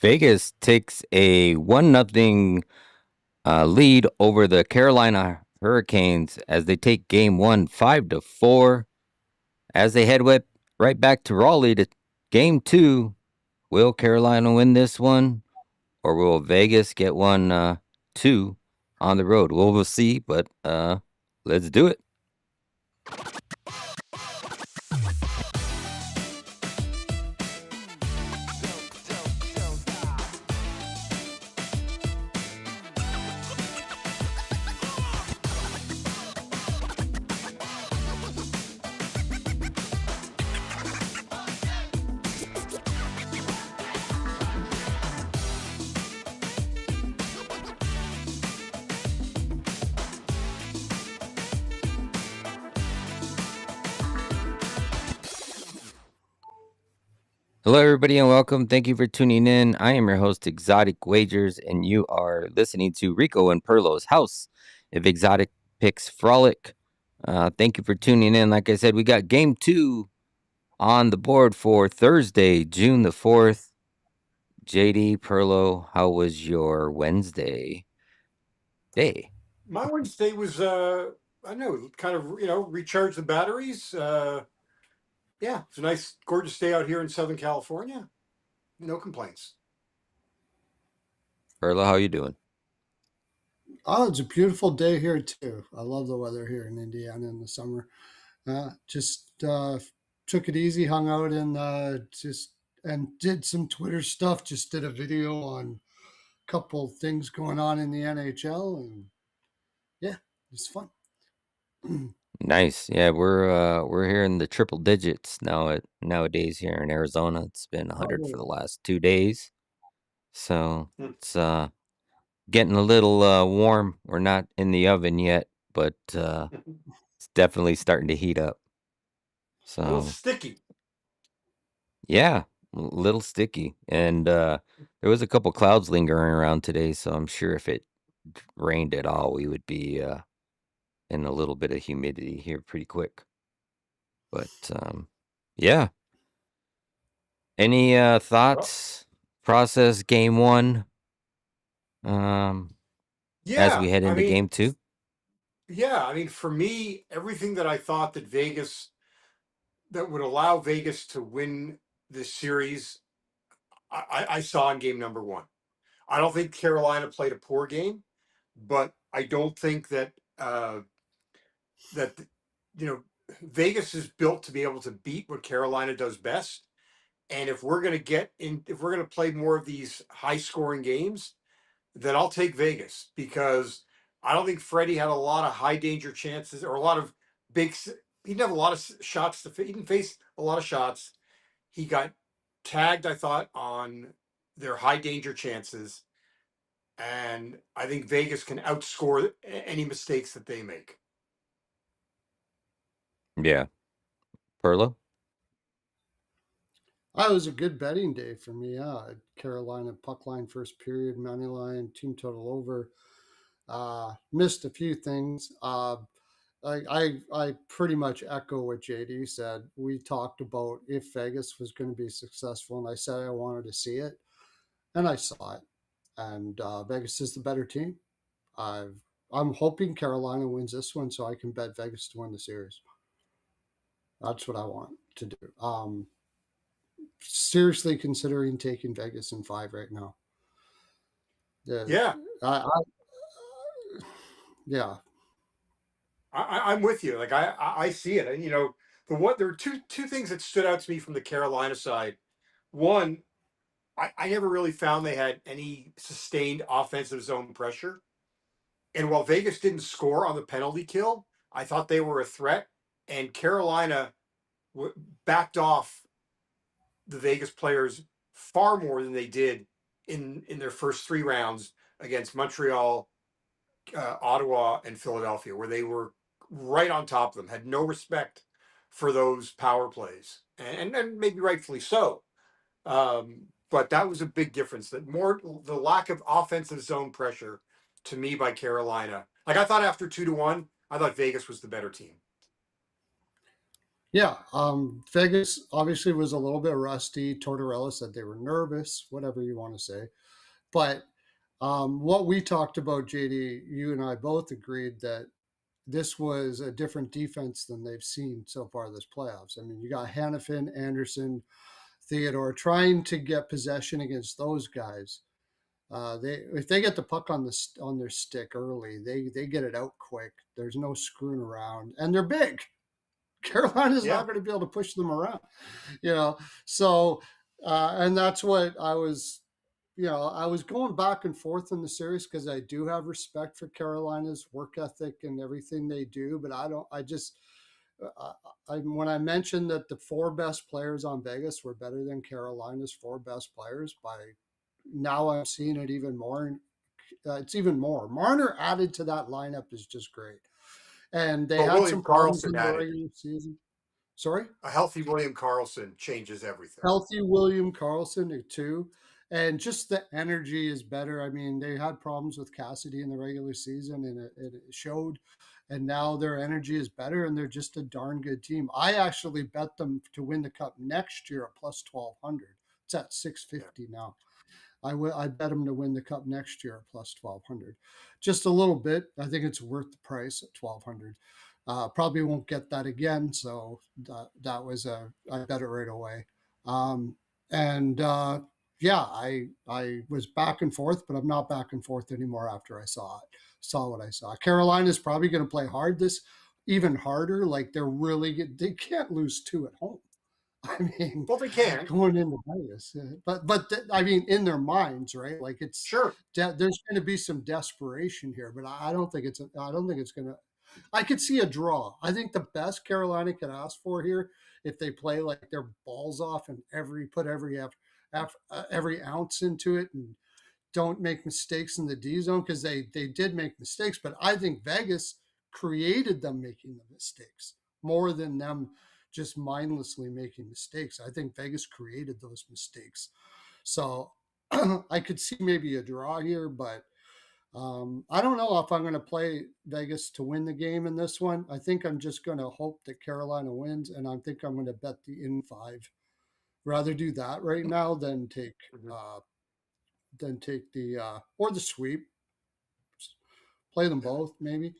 Vegas takes a 1-0 lead over the Carolina Hurricanes as they take game one 5-4. As they head right back to Raleigh to game two, will Carolina win this one, or will Vegas get 1-2 on the road? We'll see, but let's do it. Hello, everybody, and welcome. Thank you for tuning in. I am your host, Exotic Wagers, and you are listening to Rico and Pearlo's House of Exotic Picks Frolic. Thank you for tuning in. Like I said, we got game two on the board for Thursday, June the 4th. JD, Pearlo, how was your Wednesday day? My Wednesday was, I don't know, kind of, recharge the batteries. Yeah, it's a nice, gorgeous day out here in Southern California. No complaints. Pearlo, how you doing? Oh, it's a beautiful day here too. I love the weather here in Indiana in the summer. Just took it easy, hung out, and did some Twitter stuff. Just did a video on a couple things going on in the NHL, and yeah, it's fun. Nice. Yeah, we're here in the triple digits nowadays here in Arizona. It's been 100 for the last 2 days. So, it's getting a little warm. We're not in the oven yet, but it's definitely starting to heat up. A little So, sticky. yeah, a little sticky. And there was a couple clouds lingering around today, so I'm sure if it rained at all, we would be in a little bit of humidity here pretty quick. But yeah. Any thoughts? Process game one. As we head into game two. Yeah, I mean, for me, everything that I thought that would allow Vegas to win this series, I saw in game number one. I don't think Carolina played a poor game, but I don't think that you know Vegas is built to be able to beat what Carolina does best. And if we're going to if we're going to play more of these high scoring games, then I'll take Vegas because I don't think Freddie had a lot of high danger chances or a lot of big. He didn't have a lot of shots to. He didn't face a lot of shots. He got tagged, I thought, on their high danger chances, and I think Vegas can outscore any mistakes that they make. Yeah. Perlo? It was a good betting day for me. Carolina puck line first period, money line, team total over. Missed a few things. I pretty much echo what JD said. We talked about if Vegas was going to be successful, and I said I wanted to see it, and I saw it. And Vegas is the better team. I'm hoping Carolina wins this one so I can bet Vegas to win the series. That's what I want to do. Seriously considering taking Vegas in 5 right now. Yeah, Yeah. I'm with you. Like I see it, and there are two things that stood out to me from the Carolina side. One, I never really found they had any sustained offensive zone pressure. And while Vegas didn't score on the penalty kill, I thought they were a threat. And Carolina backed off the Vegas players far more than they did in their first three rounds against Montreal, Ottawa, and Philadelphia, where they were right on top of them, had no respect for those power plays, and maybe rightfully so. But that was a big difference. That more the lack of offensive zone pressure to me by Carolina. Like I thought after 2-1, I thought Vegas was the better team. Yeah, Vegas obviously was a little bit rusty. Tortorella said they were nervous, whatever you want to say. But what we talked about, JD, you and I both agreed that this was a different defense than they've seen so far this playoffs. I mean, you got Hannafin, Anderson, Theodore trying to get possession against those guys. They if they get the puck on their stick early, they get it out quick. There's no screwing around, and they're big. Carolina's Yeah. not going to be able to push them around, you know. So, and that's what I was, I was going back and forth in the series because I do have respect for Carolina's work ethic and everything they do, but I don't. I just, when I mentioned that the four best players on Vegas were better than Carolina's four best players, by now I'm seeing it even more. It's even more. Marner added to that lineup is just great, and they But had William some problems Carlson in the added. regular season. Sorry. A healthy William Carlson changes everything. Healthy William Karlsson too, and just the energy is better. I mean, they had problems with Cassidy in the regular season, and it showed. And now their energy is better, and they're just a darn good team. I actually bet them to win the cup next year at plus 1,200. It's at Yeah. 650 now. I bet them to win the cup next year at plus 1,200, just a little bit. I think it's worth the price at 1,200. Probably won't get that again, so that was I bet it right away. Um, and yeah, I was back and forth, but I'm not back and forth anymore after I saw what I saw. Carolina's probably going to play hard this even harder. Like they can't lose two at home. I mean, Well, they can. going into Vegas, I mean, in their minds, right? Like Sure. there's going to be some desperation here, but I don't think I don't think it's going to. I could see a draw. I think the best Carolina could ask for here, if they play like their balls off and put every ounce into it and don't make mistakes in the D zone, because they did make mistakes, but I think Vegas created them making the mistakes more than them just mindlessly making mistakes. I think Vegas created those mistakes. So I could see maybe a draw here, but I don't know if I'm going to play Vegas to win the game in this one. I think I'm just going to hope that Carolina wins, and I think I'm going to bet the in five. Rather do that right now Mhm. than take the or the sweep. Play them Yeah. both, maybe.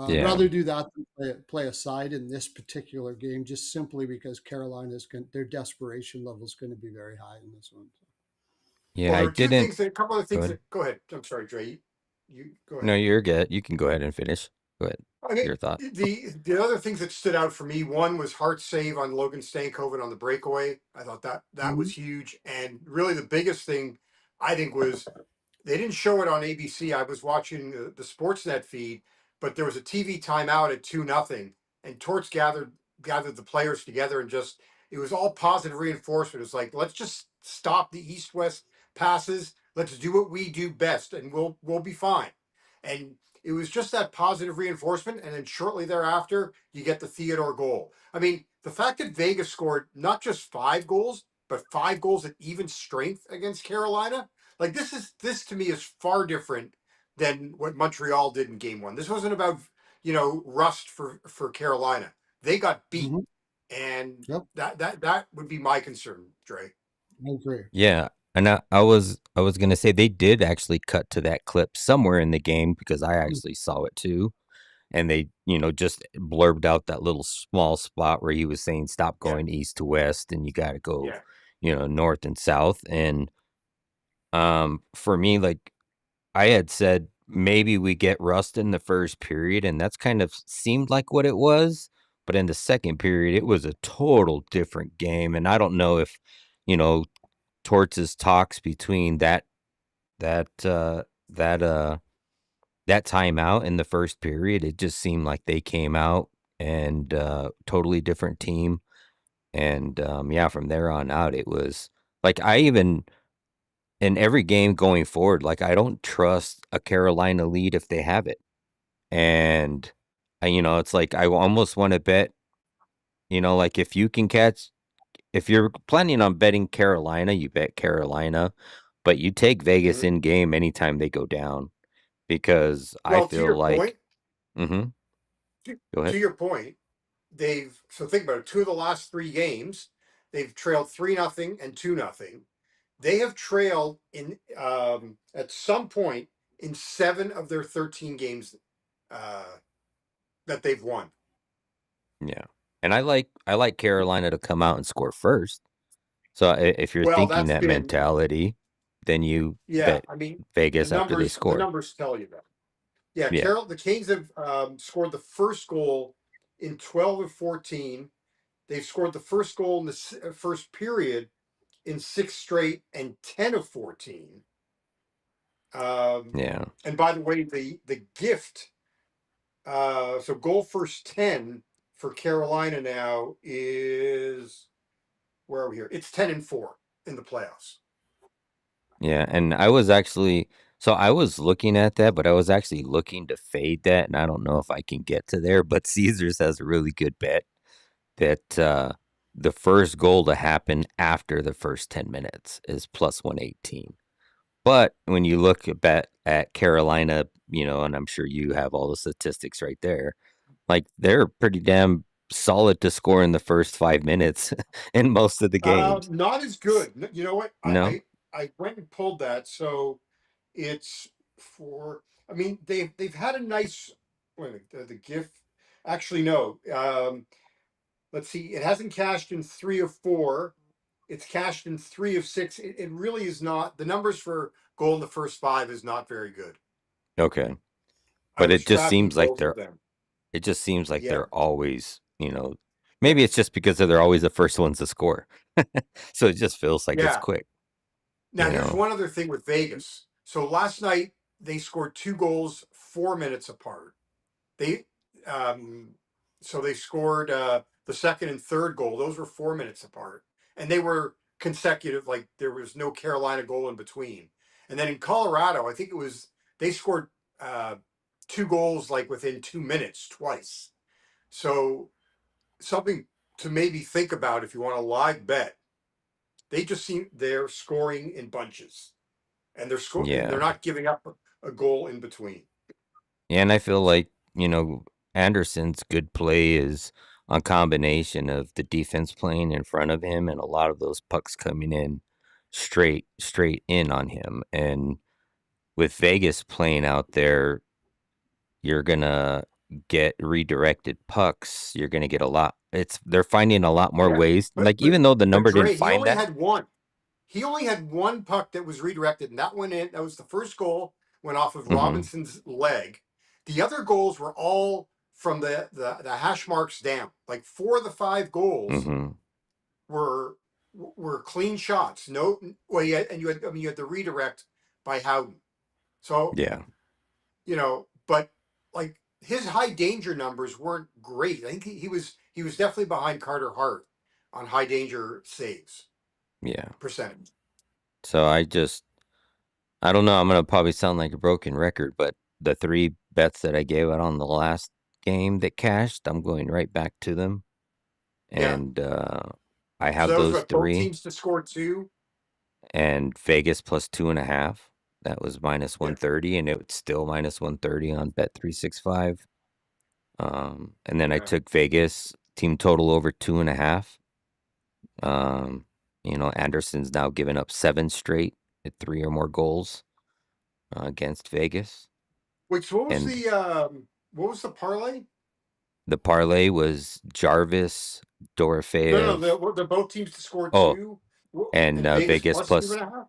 Yeah. Rather do that than play a side in this particular game, just simply because their desperation level is going to be very high in this one. Well, Yeah, there I are two didn't things that a couple of go things ahead. that go ahead. I'm sorry, Dre. You go No, ahead. you're good. You can go ahead and finish. Go ahead. I mean, Your thought. the other things that stood out for me, one was Hart's save on Logan Stankoven on the breakaway. I thought that Mm-hmm. was huge, and really the biggest thing I think was they didn't show it on ABC. I was watching the Sportsnet feed, but there was a TV timeout at 2-0, and Torts gathered the players together and just it was all positive reinforcement. It's like let's just stop the east west passes. Let's do what we do best, and we'll be fine. And it was just that positive reinforcement, and then shortly thereafter, you get the Theodore goal. I mean, the fact that Vegas scored not just 5 goals, but 5 goals at even strength against Carolina, like this to me is far different than what Montreal did in Game 1. This wasn't about rust for Carolina. They got beat, Mm-hmm. and Yep, that would be my concern, Dre. I agree. Yeah. And I was gonna say they did actually cut to that clip somewhere in the game because I actually saw it too. And they, just blurbed out that little small spot where he was saying stop Yeah, going east to west and you gotta go, yeah, north and south. And for me, like I had said maybe we get rust in the first period, and that's kind of seemed like what it was. But in the second period, it was a total different game. And I don't know if, you know, Torts' talks between that that that timeout in the first period, it just seemed like they came out and totally different team. And yeah, from there on out, it was like I even in every game going forward, like I don't trust a Carolina lead if they have it. And it's like I almost want to bet, like if you're planning on betting Carolina, you bet Carolina, but you take Vegas mhm. in game anytime they go down because I Well, to feel your like point, mhm, to, go to ahead. your point. so think about it. Two of the last three games, they've trailed 3-0 and 2-0. They have trailed in at some point in 7 of their 13 games that they've won. Yeah. And I like Carolina to come out and score first. So if you're Well, thinking that's that been mentality, then you yeah. bet I mean, Vegas after they the score. numbers tell you that. Yeah, Yeah. the Kings have scored the first goal in 12 of 14. They've scored the first goal in the first period in 6 straight and 10 of 14. Yeah. And by the way, the gift, so goal first 10 for Carolina now is, where are we here? It's 10-4 in the playoffs. Yeah. And I was looking at that, but I was actually looking to fade that, and I don't know if I can get to there, but Caesars has a really good bet that the first goal to happen after the first 10 minutes is plus 118. But when you look at Carolina, and I'm sure you have all the statistics right there, like they're pretty damn solid to score in the first 5 minutes in most of the games. Not as good. You know what? No? I went and pulled that. So it's for. I mean, they've had a nice. Wait a minute, the gift. Actually, no. Let's see. It hasn't cashed in 3 of 4. It's cashed in 3 of 6. It really is not. The numbers for goal in the first 5 is not very good. Okay. I But was tracking both of them. it just seems like Yeah, they're always, yeah, maybe it's just because they're always the first ones to score. So it just feels like it's yeah. quick, Now, you here's know. one other thing with Vegas. So last night they scored 2 goals 4 minutes apart. They so they scored the second and third goal. Those were 4 minutes apart, and they were consecutive. Like there was no Carolina goal in between. And then in Colorado, I think it was they scored uh, 2 goals like within 2 minutes twice. So something to maybe think about if you want a live bet. They just seem they're scoring in bunches, and they're Yeah. not giving up a goal in between. And I feel like, Anderson's good play is a combination of the defense playing in front of him and a lot of those pucks coming in straight in on him. And with Vegas playing out there, you're gonna get redirected pucks. You're gonna get a lot. They're finding a lot more Yeah, ways. Like even though the but number didn't Dre, he find only that. had one. He only had one puck that was redirected, and that went in. That was the first goal, went off of Mm-hmm. Robinson's leg. The other goals were all from the hash marks down. Like 4 of the 5 goals Mm-hmm. were clean shots. No, well, and you had the redirect by Howden. So Yeah. but like his high danger numbers weren't great. I think he was definitely behind Carter Hart on high danger saves Yeah. percentage. So I don't know. I'm gonna probably sound like a broken record, but the 3 bets that I gave out on the last game that cashed, I'm going right back to them, Yeah. and I So have that was those what both 3 teams to score 2. and Vegas plus 2.5. That was minus Yeah. 130, and it was still minus 130 on Bet365. And then I Yeah. took Vegas team total over 2.5. Um, Anderson's now given up 7 straight at 3 or more goals against Vegas. Wait. So And what was the parlay? the parlay was Jarvis, No, Dorofeev, the both teams to score oh, 2, and and Vegas Vegas plus 2.5.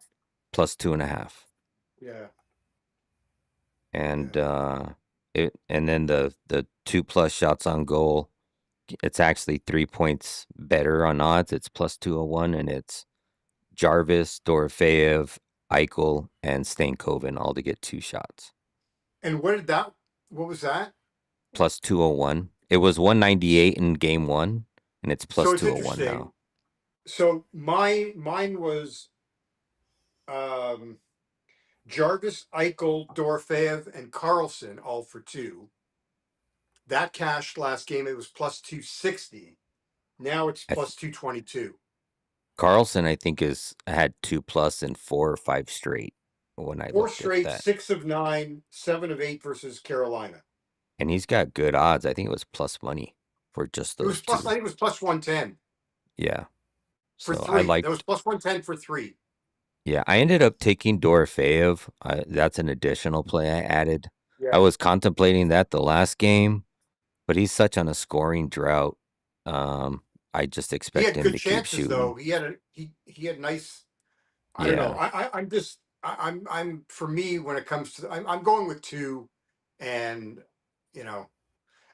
plus 2.5. Yeah. And Yeah. and then the 2+ shots on goal, it's actually 3 points better on odds. It's plus 201, and it's Jarvis, Dorofeev, Eichel, and Stankoven all to get 2 shots. And what was that? Plus 201. It was 198 in game 1, and it's So plus it's 201 interesting. now. So mine was um Jarvis, Eichel, Dorfeev, and Carlson all for 2. That cashed last game. It was plus 260. Now it's I th- plus 222. Carlson, I think, is had 2+ in 4 or 5 straight when I Four looked at straight, that. 6 of 9, 7 of 8 versus Carolina. And he's got good odds. I think it was plus money. for just It was those plus. I two. think it was plus 110 Yeah. for So I three. That was liked. plus 110 for three. Yeah, I ended up taking Dorofeyev. That's an additional play I added. I Yeah, was contemplating that the last game, but he's such on a scoring drought. Um, I just he expect had him good to keep chances shooting. though. He had nice. I don't know. Yeah. I'm just I'm for me when it comes to I'm going with two, and you know.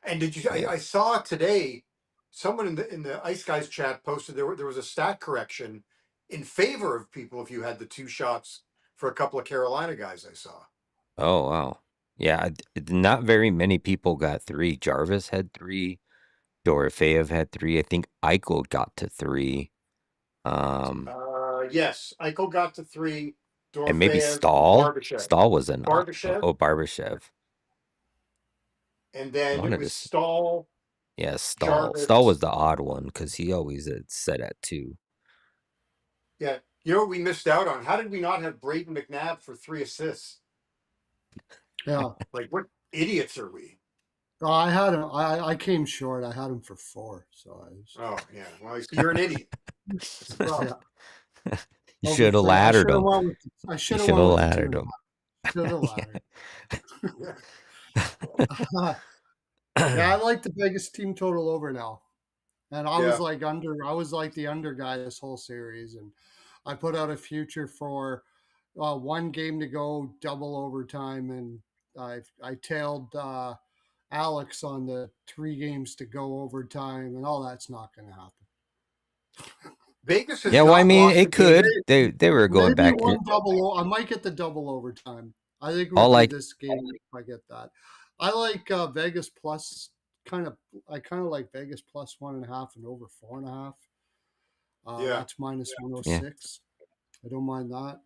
And did you? Yeah. I saw today someone in the Ice Guys chat posted there was a stat correction in favor of people if you had the two shots for a couple of Carolina guys. I saw. Oh, wow. Yeah, not very many people got 3. Jarvis had 3. Dorofeyev had 3. I think Eichel got to 3. Um, Yes, Eichel got to three. and maybe Dorofeyev and Stahl. Barbashev. Stahl was an Barbashev, oh, Barbashev. and I then it wanted to was Stahl, yeah, Stahl. Stahl Jarvis. was the odd one because he always had set at 2. Yeah, you know what we missed out on? How did we not have Braden McNabb for 3 assists? Yeah. Like, what idiots are we? I had him. I came short. I had him for 4. So I was, Oh yeah, well you're an idiot. That's the yeah, problem. You should over have 3. I laddered should have him. won with. I You should have should won have with the two laddered and a him. half. Should have laddered. Yeah. Yeah, I like the Vegas team total over now. And I was Yeah. like under. I was like the under guy this whole series, and I put out a future for one game to go, double overtime, and I tailed Alex on the 3 games to go overtime, and all that's not going to happen. Vegas has Yeah, well, I not mean, lost a it game. could. They were going Maybe back. one double. I might get the double overtime. I think it All would be like this game if I get that. I like Vegas plus kind of. I kind of like Vegas plus 1.5 and over 4.5. Yeah. That's minus yeah. 106. I don't mind that.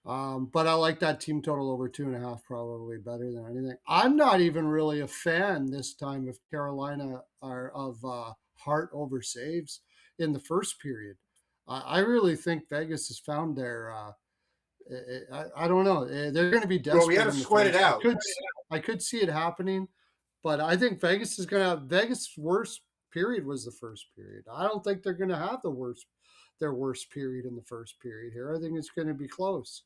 But I like that team total over 2.5 probably better than anything. I'm not even really a fan this time of Carolina or of Hart over saves in the first period. I really think Vegas has found their. I don't know. They're going to be Well, we had desperate to in the sweat it first. out. I could see it happening, but I think Vegas is going to have Vegas' worst period was the first period. I don't think they're going to have their worst period in the first period here. I think it's going to be close.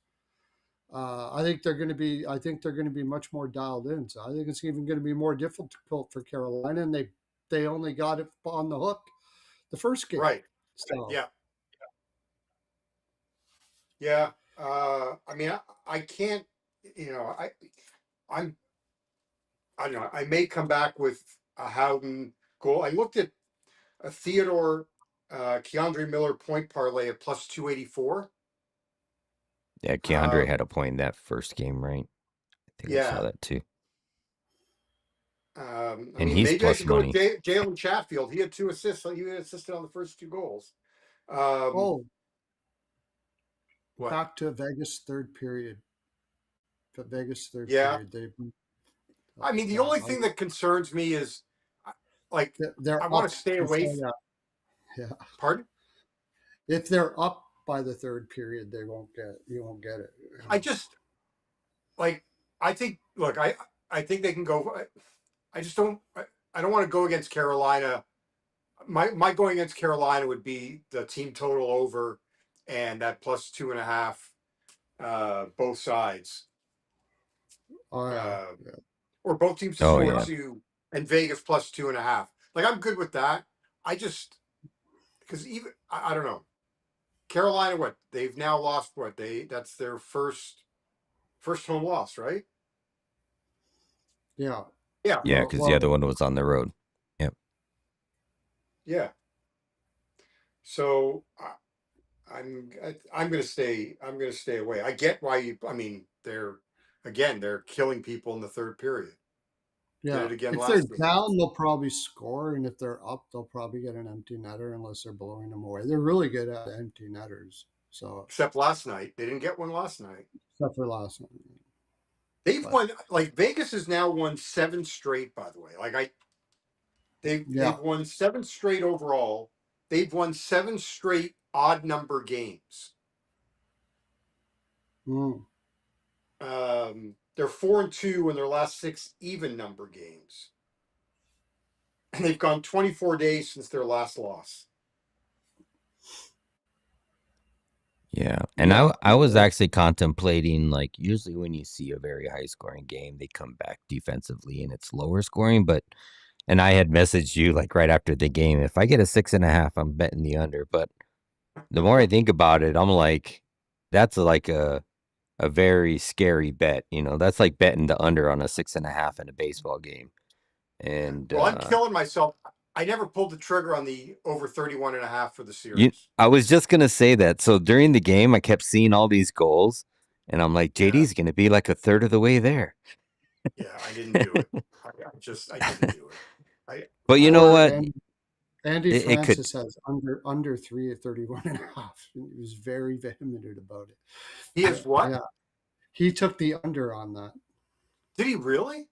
I think they're going to be. I think they're going to be much more dialed in. So I think it's even going to be more difficult for Carolina, and they only got it on the hook the first game. Right. So Yeah. Yeah. I mean, I can't. You know, I'm. I don't know. I may come back with a Howden goal. I looked at a Theodore Keandre Miller point parlay at plus 284. Yeah, Keandre had Um, a point in that first game, right? I think I saw yeah. that too. I And mean, he's maybe I plus should go with money. Jalen Chatfield. He had 2 assists. So he assisted on the first 2 goals. Um, oh, what? back to Vegas third period. Vegas third Yeah. period. They I mean, the yeah, only thing that concerns me is, like, they're I want up to stay away. before that. Yeah, Pardon? if they're up by the third period, they won't get you won't get it. You I know. just like. I think. Look, I think they can go. I just don't. I don't want to go against Carolina. My going against Carolina would be the team total over, and that plus 2.5, both sides, Oh yeah, uh, yeah, or both teams to Oh score yeah. two, and Vegas plus 2.5. Like I'm good with that. I just because even I don't know. Carolina, what they've now lost? What that's their first home loss, right? yeah. Yeah, Yeah, because the other Well, one was on the road. Yep. yeah. So I'm gonna stay. I'm gonna stay away. I get why you. I mean, they're killing people in the third period. Did yeah. it again If they're last game. down, they'll probably score, and if they're up, they'll probably get an empty netter unless they're blowing them away. They're really good at empty netters. So Except last night, they didn't get one last night. except for last night, They've but won like Vegas has now won 7 straight. By the way, like they've yeah. won 7 straight overall. They've won 7 straight odd number games. Mm. They're 4-2 in their last 6 even number games. and they've gone 24 days since their last loss. Yeah. And Yeah. I was actually contemplating, like, usually when you see a very high scoring game, they come back defensively and it's lower scoring. And I had messaged you like right after the game, if I get a 6.5, I'm betting the under. But the more I think about it, I'm like, that's like a very scary bet. That's like betting the under on a 6.5 in a baseball game. And Well, I'm killing myself. I never pulled the trigger on the over 31.5 for the you series. I was just gonna say that. So during the game, I kept seeing all these goals, and I'm like, Yeah. JD's gonna be like a third of the way there. Yeah, I didn't do it. I didn't do it. But you know Poor what? Andy It could. Francis has under 3 at 31.5. He was very vehement about it. He is what? Yeah. He took the under on that. Did he really?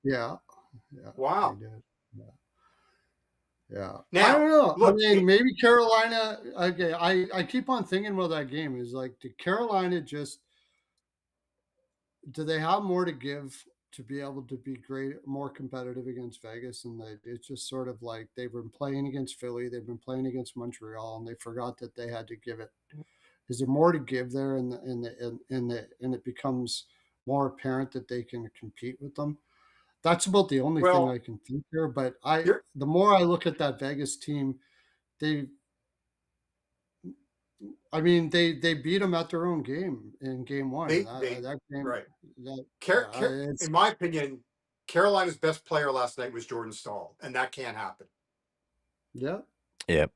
Yeah. Yeah. He Wow. did. Yeah. Yeah. I Now, don't know. I look, mean, maybe Carolina. Okay. I keep on thinking about that game. Is like, did Carolina just, do they have more to give to be able to be great, more competitive against Vegas? And it's just sort of like they've been playing against Philly, they've been playing against Montreal, and they forgot that they had to give it. Is there more to give there, and it becomes more apparent that they can compete with them? That's about the only thing well, I can think here. But you're the more I look at that Vegas team, they, I mean, they beat them at their own game in game one, and they that game, right. that yeah, it's In my opinion, Carolina's best player last night was Jordan Staal, and that can't happen. yeah. Yep.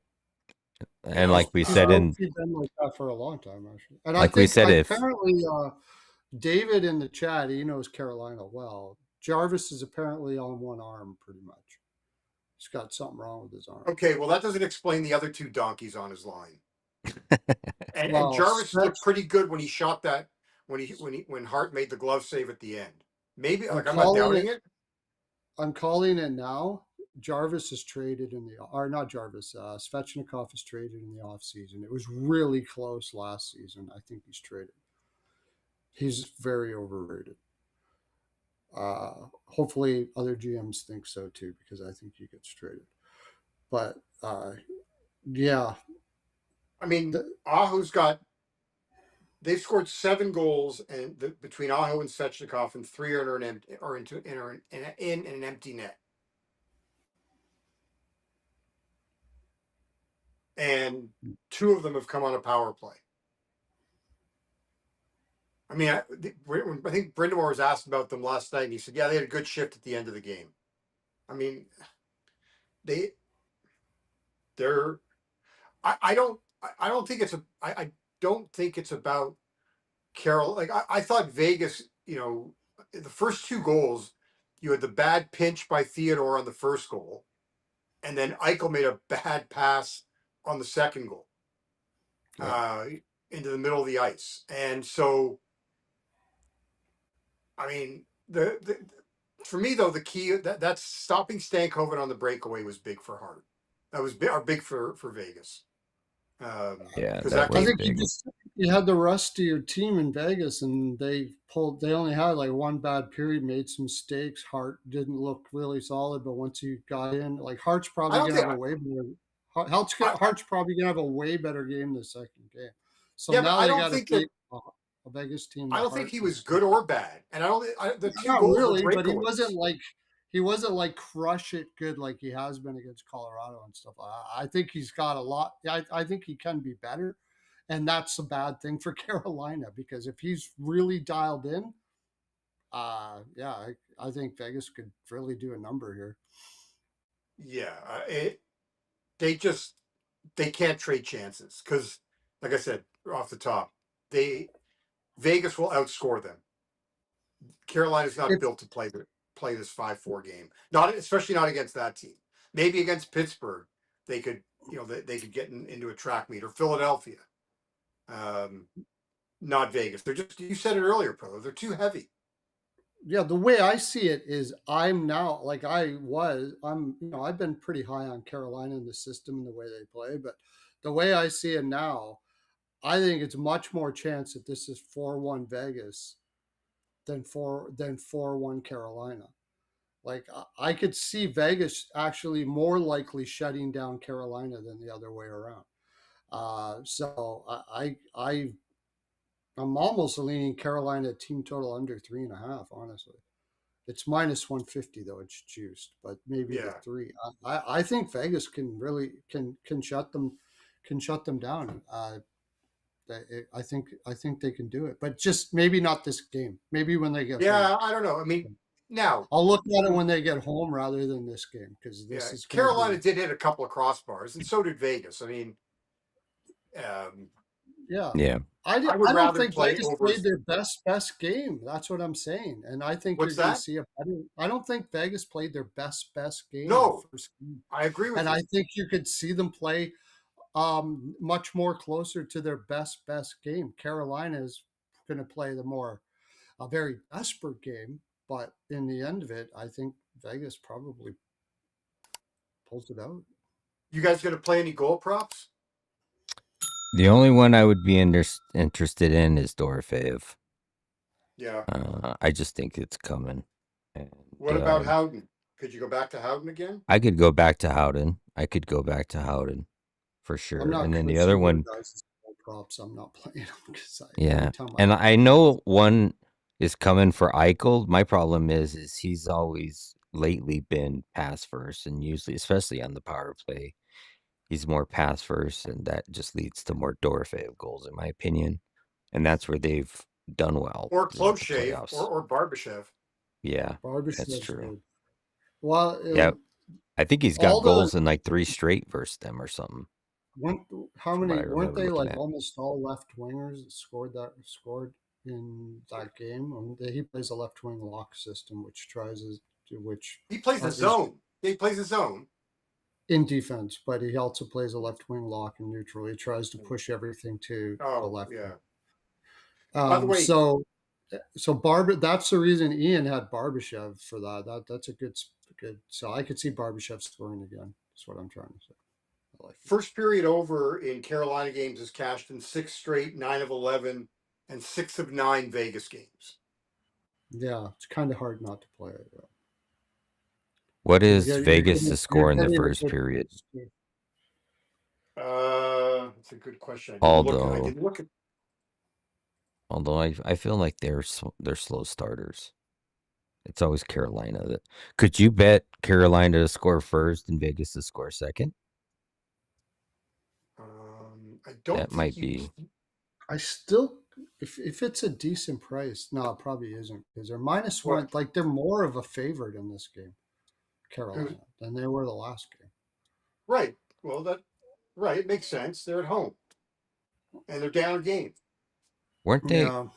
You And like know, we He's said in mostly been like that for a long time, actually. And I like we think said if apparently David in the chat, he knows Carolina well. Jarvis is apparently on one arm, pretty much. He's got something wrong with his arm. okay, well that doesn't explain the other two donkeys on his line. And Well, Jarvis looked pretty good when he shot that when Hart made the glove save at the end. Maybe I'm like I'm not calling doubting it. it. I'm calling it now. Jarvis is traded or not Jarvis. Svechnikov is traded in the offseason. It was really close last season. I think he's traded. He's very overrated. Hopefully, other GMs think so too, because I think he gets traded. But yeah, I mean, the, Ahu's they've scored 7 goals and between Aho and Svechnikov, and 3 are in an empty or in an empty net. And 2 of them have come on a power play. I mean, I think Brindamore was asked about them last night, and he said, "Yeah, they had a good shift at the end of the game." I mean, they they're I don't think I don't think it's about Carol. Like I thought Vegas, the first 2 goals, you had the bad pinch by Theodore on the first goal, and then Eichel made a bad pass on the second goal, yeah. uh, into the middle of the ice, and so I mean the for me though the key that's stopping Stankoven on the breakaway was big for Hart. That was big for Vegas. Yeah, Because that that I was game, think big. you had the rest of your team in Vegas, and they pulled. They only had like one bad period, made some mistakes. Hart didn't look really solid, but once he got in, like Hart's I probably don't gonna think have a way better. I Hart's probably gonna have a way better game the second game. So yeah, but now I they don't got to think that beat a Vegas team I that don't think Hart he can. was good or bad, and the 2 Not goals were really, but breakaways. he wasn't like crush it good like he has been against Colorado and stuff. I think he's got a lot. I think he can be better, and that's a bad thing for Carolina, because if he's really dialed in, yeah, I think Vegas could really do a number here. Yeah, they just they can't trade chances because, like I said off the top, they Vegas will outscore them. Carolina's not If built to play this 5-4 game. Not especially not against that team. Maybe against Pittsburgh, they could they could get into a track meet, or Philadelphia. Um, Not Vegas. They're just you said it earlier, Pro. They're too heavy. Yeah, the way I see it is I'm now like I'm I've been pretty high on Carolina in the system and the way they play, but the way I see it now, I think it's much more chance that this is 4-1 Vegas than 4-1 Carolina. Like I could see Vegas actually more likely shutting down Carolina than the other way around. So I'm almost leaning Carolina team total under 3.5. Honestly, it's minus 150 though. It's juiced, but maybe the Yeah. three. I think Vegas can really can shut them down. I think they can do it, but just maybe not this game. Maybe when they get home. Yeah, I don't know. I mean, now, I'll look at it when they get home rather than this game because yeah, this is going to Carolina be. did hit a couple of crossbars, and so did Vegas. I mean, Yeah. Yeah. I would I don't rather think play Vegas over. played their best game. That's what I'm saying. And I think What's you're going to that? see a better. I don't think Vegas played their best game the No, first game. I agree with And you. I think you could see them play much more closer to their best game. Carolina is going to play a very desperate game, but in the end of it, I think Vegas probably pulls it out. You guys going to play any goal props? The only one I would be interested in is Dorofeev. Yeah. I just think it's coming. And, What about Howden? Could you go back to Howden again? I could go back to Howden. For I'm sure. not And then the other coaching your one, guys' props. I'm not playing them because yeah. anytime And I know one is coming for Eichel. My problem is he's always lately been pass first, and usually, especially on the power play, he's more pass first, and that just leads to more Dorofeev goals, in my opinion. And that's where they've done well Or in the Close Shave playoffs. or Barbashev? Yeah, that's Barbashev's true. good. Well, Yeah, I think he's got all the goals in like 3 straight versus them or something. how From what I many weren't remember they looking like at. almost all left wingers that scored in that game? He plays a left wing lock system, which He plays a is zone. He plays a zone. in defense, but he also plays a left wing lock in neutral. He tries to push everything to the Oh, left. yeah. By the Um, way, so that's the reason Ian had Barbashev for that. That's a good. So I could see Barbashev scoring again. That's what I'm trying to say. I like it. first period over in Carolina games is cashed in 6 straight, 9 of 11, and 6 of 9 Vegas games. Yeah, it's kind of hard not to play it. Though. What is Vegas to score in the getting a first good period? price, too. It's a good question. I Although didn't look at. I feel like they're slow starters. It's always Carolina that. Could you bet Carolina to score first and Vegas to score second? I don't That think might you. be. I still, if it's a decent price, no, it probably isn't because they're minus What? one. Like they're more of a favorite in this game, Carolina, than they were the last game. Right. Well, right. It makes sense. They're at home, and they're down a game. Weren't they? Yeah,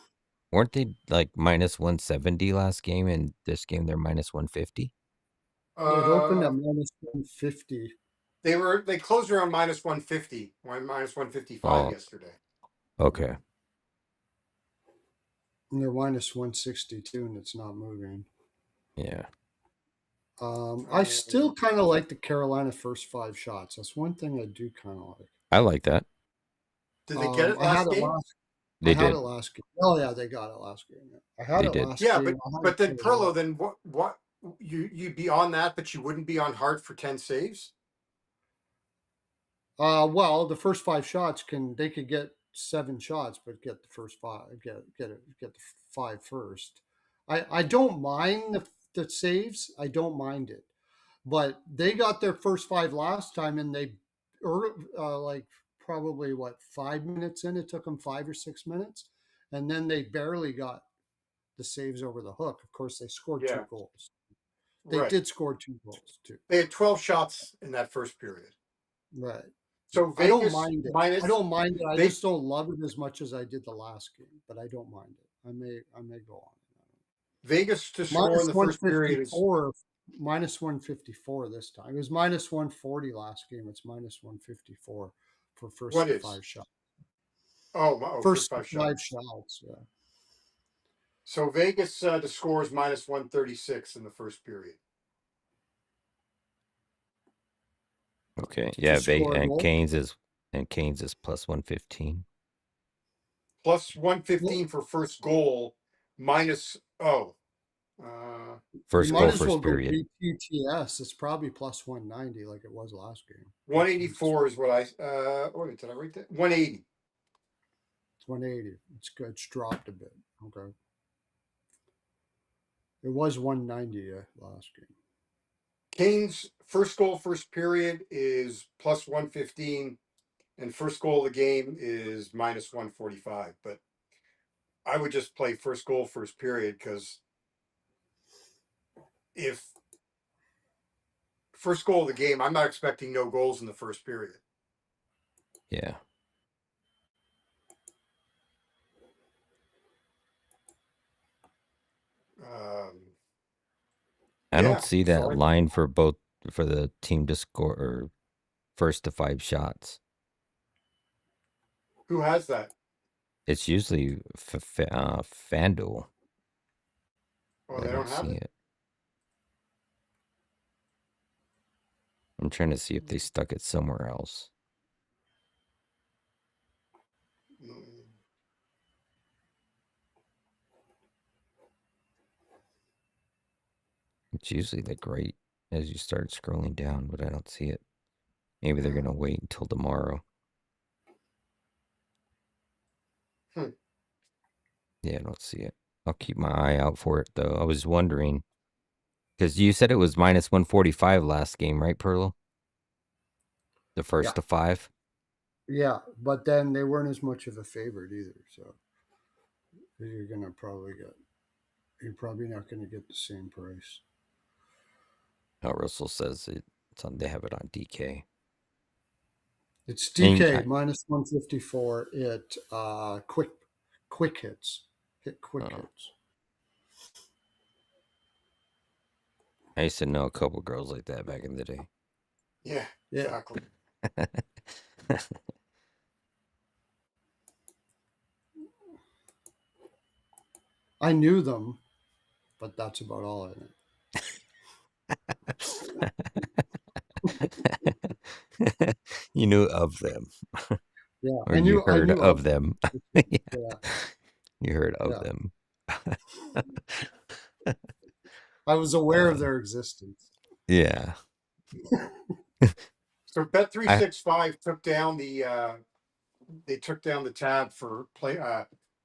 Weren't they like minus 170 last game, and this game they're minus 150? it opened at Uh, minus 150. they closed around minus 150, minus 155 Oh, yesterday. okay. And they're minus 162, and it's not moving. Yeah. I still kind of like the Carolina first 5 shots. That's one thing I do kind of like. I like that. Did they get it I had last it game? last. I They had it did. last game. Oh yeah, they got it last game. Yeah. I had They it did. last Yeah, game. but then Pearlo, then what you'd be on that, but you wouldn't be on Hart for 10 saves? Well, the first 5 shots they could get 7 shots, but get the first 5, get the 5 first. I don't mind the saves. I don't mind it, but they got their first 5 last time, and they like probably 5 minutes in. It took them 5 or 6 minutes, and then they barely got the saves over the hook. Of course, they scored 2 goals. They Right. did score 2 goals too. They had 12 shots in that first period. Right. So I don't Vegas mind it. minus. I don't mind it. I They just don't love it as much as I did the last game, but I don't mind it. I may go on it. Vegas to score in Minus the one first fifty period is four, minus 154 this time. It was minus 140 last game. It's minus 154 for first what to is? 5 shots. First First 5 shots. Yeah. So Vegas to score is minus 136 in the first period. Okay. Yeah. Goal. Canes is plus 115. Plus 115 for first goal, minus You First might goal, as well first go period. BPTS. It's probably plus 190 like it was last game. 184 is what I. Wait, did I write that? 180. It's 180. It's good. It's dropped a bit. Okay. It was 190 last game. Kane's first goal, first period is plus 115, and first goal of the game is minus 145. But I would just play first goal, first period, because if first goal of the game, I'm not expecting no goals in the first period. Yeah. I don't Yeah. see So that line for the team to score or first to 5 shots. who has that? It's usually FanDuel. Oh, I they don't don't have see it. it. I'm trying to see if they stuck it somewhere else. Mm. It's usually like right as you start scrolling down, but I don't see it. Maybe they're gonna wait until tomorrow. Hmm. Yeah, I don't see it. I'll keep my eye out for it though. I was wondering because you said it was minus 145 last game, right, Pearlo? The Yeah. first to 5. Yeah, but then they weren't as much of a favorite either. So you're gonna probably get. You're probably not going to get the same price. Oh, Russell says it's on. They have it on DK. It's And DK minus 154 at quick hits. Hit quick hits. I used to know a couple girls like that back in the day. Yeah, Yeah. exactly. I knew them, but that's about all I know. You knew of them. Yeah, Or I you knew. I heard knew of of them. them. Yeah. Yeah, You heard of yeah. them. I was aware of their existence. Yeah. So Bet three I six five took down the they took down the tab for play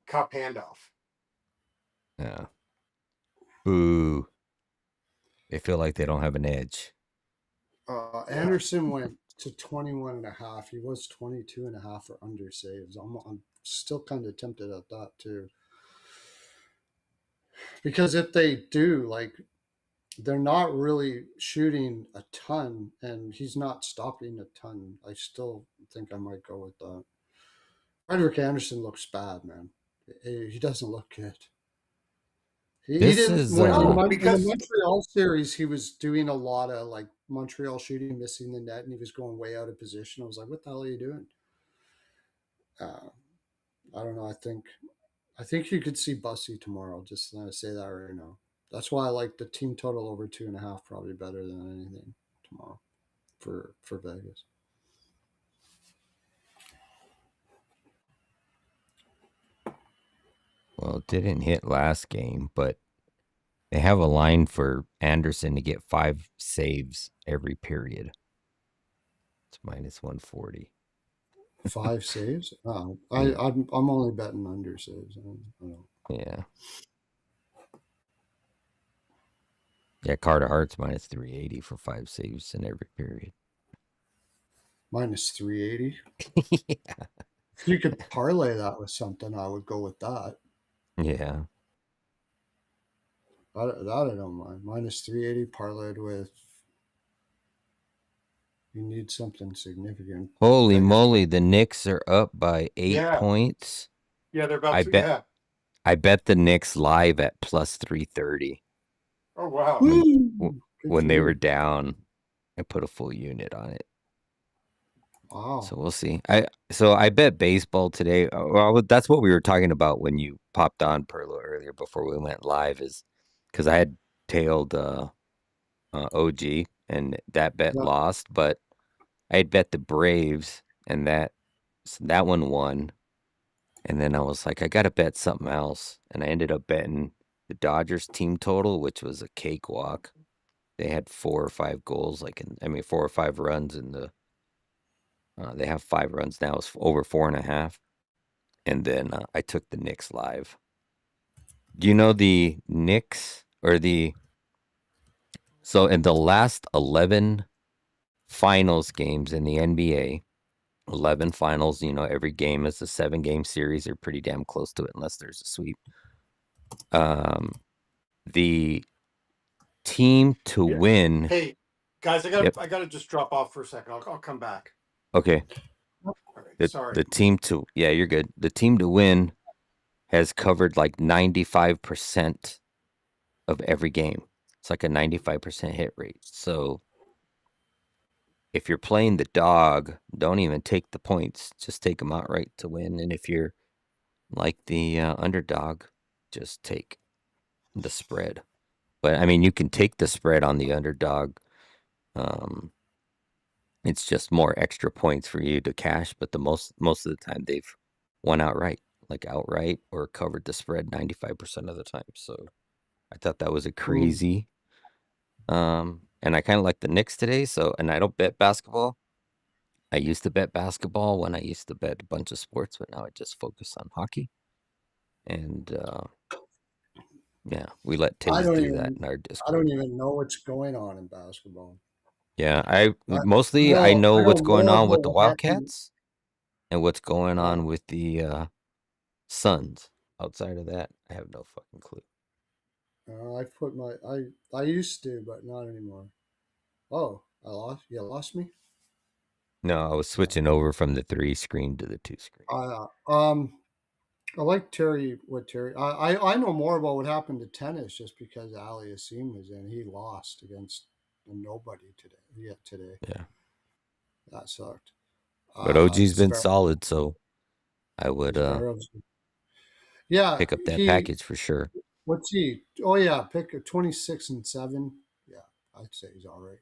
cup handoff. yeah. Boo. They feel like they don't have an edge. Yeah. Anderson went to 21 and a half. He was 22 and a half for under saves. I'm still kind of tempted at that too. Because if they do, like, they're not really shooting a ton, and he's not stopping a ton. I still think I might go with that. Frederick Anderson looks bad, man. He doesn't look good. He This didn't is when No, in the because Montreal series. He was doing a lot of like Montreal shooting, missing the net, and he was going way out of position. I was like, "What the hell are you doing?" I don't know. I think you could see Bussy tomorrow. Just say that right now. That's why I like the team total over 2.5 probably better than anything tomorrow for Vegas. well, it didn't hit last game, but they have a line for Anderson to get 5 saves every period. It's minus 140. 5 saves? Oh, Yeah. I'm only betting under saves. I don't. Yeah. Yeah, Carter Hart's minus 380 for 5 saves in every period. Minus 380. Yeah. If you could parlay that with something, I would go with that. Yeah. That I don't mind. Minus 380 parlayed with. You need something significant. Holy Vegas. moly, the Knicks are up by 8 yeah, points. yeah, they're about I to. bet Yeah. I bet the Knicks live at plus 330 Oh wow. when Woo! Good when for they were you. down. I put a full unit on it. Wow. So we'll see. I bet baseball today. Well, that's what we were talking about when you popped on Perlo earlier before we went live. Is because I had tailed OG and that bet Yep. lost, but I had bet the Braves and that one won. And then I was like, I gotta bet something else, and I ended up betting the Dodgers team total, which was a cakewalk. They had 4 or 5 goals, 4 or 5 runs in the. They have 5 runs now. It's over 4.5. And then I took the Knicks live. Do you know the Knicks or the? So in the last 11 finals games in the NBA, 11 finals, every game is a 7-game series. They're pretty damn close to it unless there's a sweep. The team to Yeah. win. Hey, guys, Yep. I gotta just drop off for a second. I'll come back. Okay. All right. The Sorry. the team to yeah, you're good. The team to win has covered like 95% of every game. It's like a 95% hit rate. So if you're playing the dog, don't even take the points. Just take them outright to win. And if you're like the underdog, just take the spread. But I mean, you can take the spread on the underdog. It's just more extra points for you to cash. But the most of the time they've won outright, like outright or covered the spread 95% of the time. So I thought that was a crazy. And I kind of like the Knicks today. So, and I don't bet basketball. I used to bet basketball when I used to bet a bunch of sports, but now I just focus on hockey. And yeah, we let I Taze don't do that even in our I don't Discord. even know what's going on in basketball. Yeah, I I, mostly I know I know what's going more on with about the what happened. Wildcats and what's going Uh, on with the Suns. Outside of that, I have no fucking clue. I put my I used to, but not anymore. Oh, you lost me. No, I was Uh, switching over from the 3 screen to the 2 screen. I I like Terry. What Terry? I know more about what happened to tennis just because Ali Assim was in. He lost against a nobody today. Yeah, today Yeah, that sucked. but OG's been Zverev, solid, so I would Zverev's. Yeah, pick up that he. package for sure. What's he? Oh yeah, pick a 26-7. Yeah, I'd say he's all right.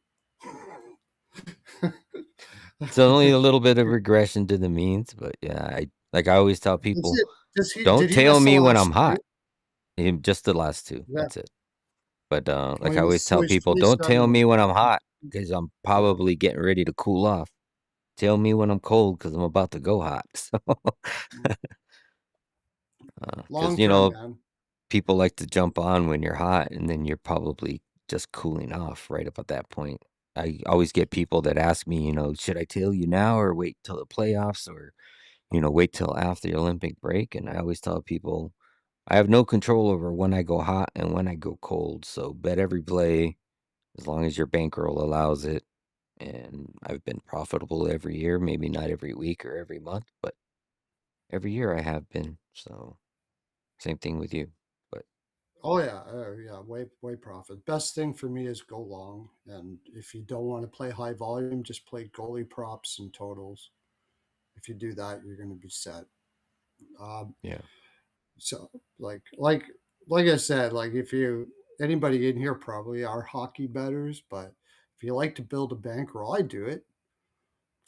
It's only a little bit of regression to the means, but yeah, I always tell Is people, it? Does he? don't Did he tail miss the me when I'm last hot. two? Just the last 2. Yeah. That's it. But Oh, like he I always missed. So tell he's people, don't 27 tail me when and I'm hot because I'm yeah. probably getting ready to cool off. Tail me when I'm cold because I'm about to go hot. So, because Long term, man. people like to jump on when you're hot, and then you're probably just cooling off right up at that point. I always get people that ask me, should I tail you now or wait till the playoffs or wait till after the Olympic break? And I always tell people I have no control over when I go hot and when I go cold. So bet every play as long as your bankroll allows it. And I've been profitable every year, maybe not every week or every month, but every year I have been. So same thing with you. But Oh yeah, yeah. Way profit. Best thing for me is go long, and if you don't want to play high volume, just play goalie props and totals. If you do that, you're going to be set. Um, yeah, so like I said, like if you anybody in here probably are hockey betters, but if you like to build a bankroll, I do it.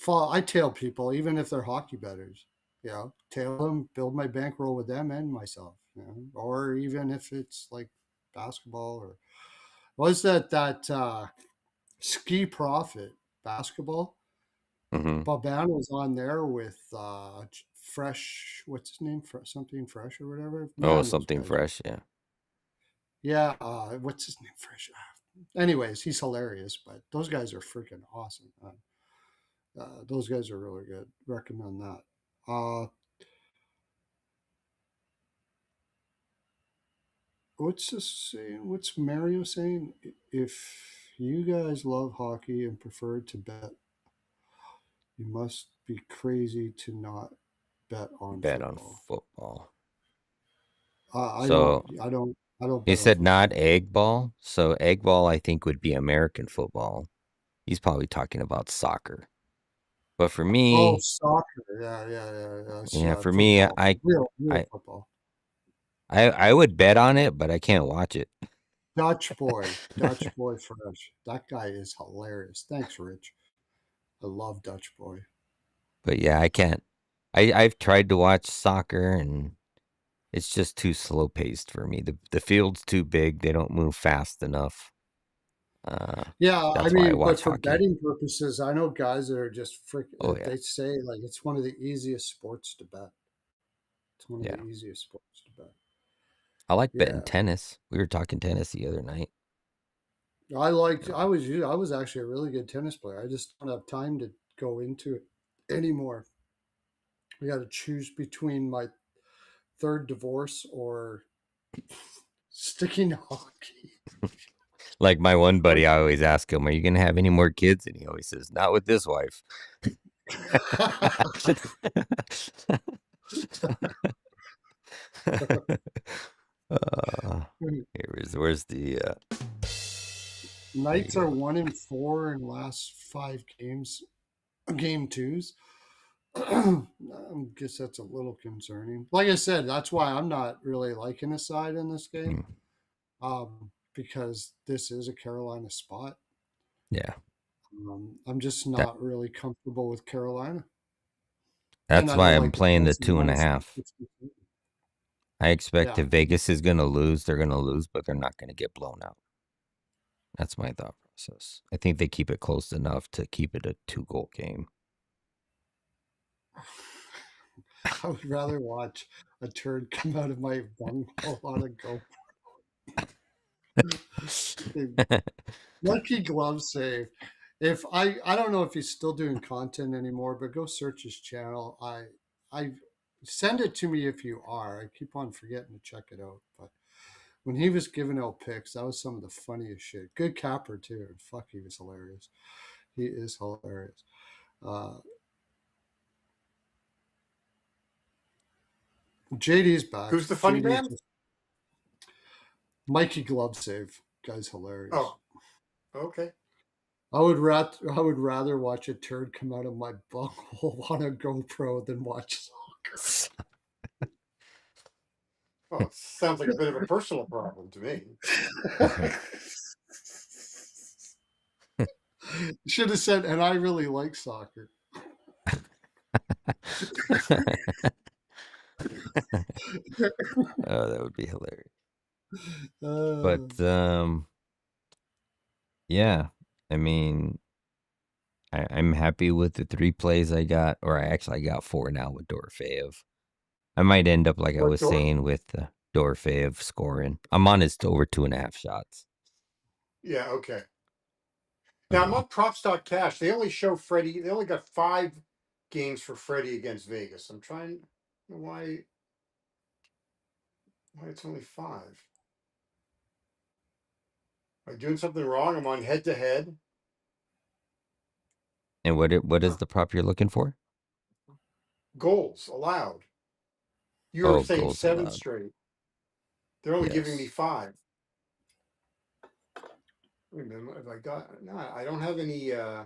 I tail people even if they're hockey betters. Tail them, build my bankroll with them and myself. Or even if it's like basketball or was that ski profit basketball? hmm Boban was on there with fresh. What's his name? Something fresh or whatever. oh, Man, those something guys are. fresh. Yeah, Yeah. What's his name? Fresh. Anyways, he's hilarious. But those guys are freaking awesome. Those guys are really good. Recommend that. What's this saying? What's Mario saying? If you guys love hockey and prefer to bet, you must be crazy to not bet on bet on football. football. I don't. So I don't. I don't he bet on said not football. egg ball. So egg ball, I think, would be American football. He's probably talking about soccer. But for Oh, me, soccer. Yeah, yeah, yeah, yeah. yeah, for me, Football. Real I, football. I would bet on it, but I can't watch it. Dutch boy fresh. That guy is hilarious. Thanks, Rich. I love Dutch boy. But yeah, I can't. I've tried to watch soccer and It's just too slow paced for me. The field's too big. They don't move fast enough. Yeah, I That's why I mean, but watch for hockey. betting purposes, I know guys that are just Oh yeah, they say like it's one of the easiest sports to bet. It's one of the yeah. easiest sports to bet. I like betting Yeah, tennis. We were talking tennis the other night. I was actually a really good tennis player. I just don't have time to go into it anymore. I got to choose between my third divorce or sticking to hockey. Like my one I'm buddy, I always ask him, "Are you gonna have any more kids?" And he always says, "Not with this wife." Where's the there you Knights are go. 1-4 in last 5 games, game twos. I guess that's a little concerning. Like I said, that's why I'm not really liking a side in this game, Hmm. because this is a Carolina spot. Yeah, I'm just that not really comfortable with Carolina, and that's I why don't I'm like the playing the points two and a minus half. 60. I expect Yeah, if Vegas is gonna lose, they're gonna lose, but they're not gonna get blown out. That's my thought process. I think they keep it close enough to keep it a 2-goal game. I would rather watch a turd come out of my bunghole on a go. Lucky glove save. If I don't know if he's still doing content anymore, but go search his channel. I send it to me if you are. I keep on forgetting to check it out. But when he was giving out picks, that was some of the funniest shit. Good capper too. Fuck, he was hilarious. He is hilarious. Uh, JD's back. Who's the funny JD man? just Mikey glove save. Guy's hilarious. Oh, okay. I would rather watch a turd come out of my bunghole on a GoPro than watch soccer. Well, it sounds like a bit of a personal problem to me. Should have said, and I really like soccer. Oh, that would be hilarious. Uh, But yeah, I mean, I'm happy with the 3 plays I got, or I got 4 now with Dorofeev. I might end up like I What was door? saying with Dorofeev scoring. I'm on his over 2.5 shots. Yeah, okay. Now I'm Um, on props.cash. They only show Freddie. They only got 5 games for Freddie against Vegas. I'm trying why it's only 5. Am I doing something wrong? I'm on head to head. and what is Huh. the prop you're looking for? Goals allowed. You were Oh, saying goals 7 allowed. straight. They're only giving me Yes. 5. Wait a minute. Have I got? No, I don't have any. Huh.